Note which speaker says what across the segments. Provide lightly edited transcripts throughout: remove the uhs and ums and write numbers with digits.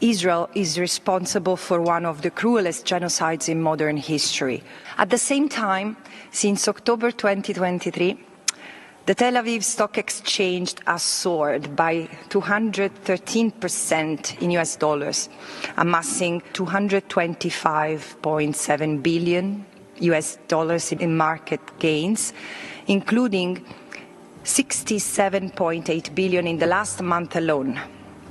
Speaker 1: Israel is responsible for one of the cruelest genocides in modern history. At the same time, since October 2023, the Tel Aviv Stock Exchange has soared by 213% in US dollars, amassing $225.7 billion US dollars in market gains, including $67.8 billion in the last month alone.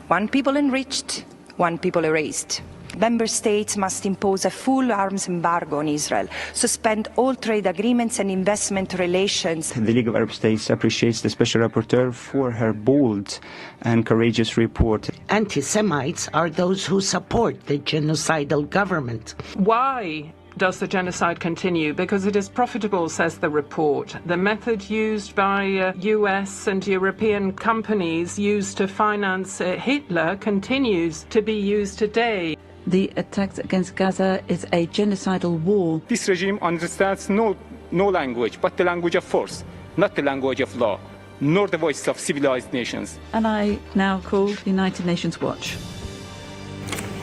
Speaker 1: One people enriched, one people erased. Member states must impose a full arms embargo on Israel, suspend all trade agreements and investment relations.
Speaker 2: The League of Arab States appreciates the Special Rapporteur for her bold and courageous report.
Speaker 3: Anti-Semites are those who support the genocidal government.
Speaker 4: Why does the genocide continue? Because it is profitable, says the report. The method used by US and European companies used to finance Hitler continues to be used today.
Speaker 5: The attacks against Gaza is a genocidal war.
Speaker 6: This regime understands no language but the language of force, not the language of law, nor the voice of civilized nations.
Speaker 5: And I now call the United Nations Watch.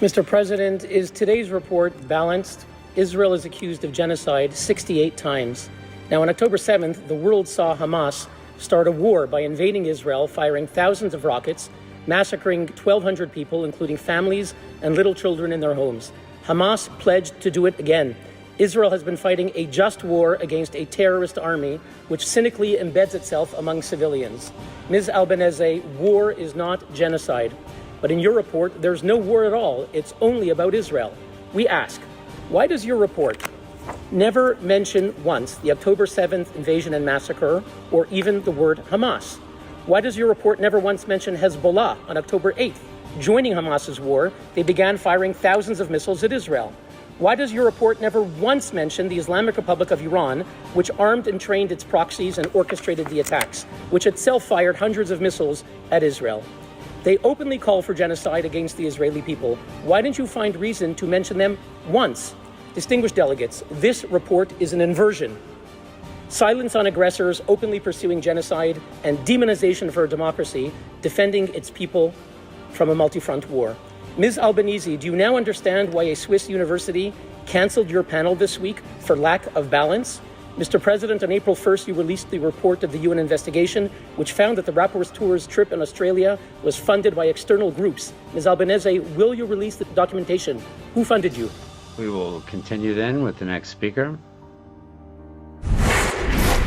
Speaker 7: Mr. President, is today's report balanced? Israel is accused of genocide 68 times. Now, on October 7th, the world saw Hamas start a war by invading Israel, firing thousands of rockets, massacring 1,200 people, including families and little children in their homes. Hamas pledged to do it again. Israel has been fighting a just war against a terrorist army, which cynically embeds itself among civilians. Ms. Albanese, war is not genocide. But in your report, there's no war at all. It's only about Israel. We ask, why does your report never mention once the October 7th invasion and massacre, or even the word Hamas? Why does your report never once mention Hezbollah on October 8th? Joining Hamas's war, they began firing thousands of missiles at Israel. Why does your report never once mention the Islamic Republic of Iran, which armed and trained its proxies and orchestrated the attacks, which itself fired hundreds of missiles at Israel? They openly call for genocide against the Israeli people. Why didn't you find reason to mention them once? Distinguished delegates, this report is an inversion. Silence on aggressors, openly pursuing genocide, and demonization for democracy, defending its people from a multi-front war. Ms. Albanese, do you now understand why a Swiss university canceled your panel this week for lack of balance? Mr. President, on April 1st, you released the report of the UN investigation, which found that the rapporteur's trip in Australia was funded by external groups. Ms. Albanese, will you release the documentation? Who funded you?
Speaker 8: We will continue then with the next speaker.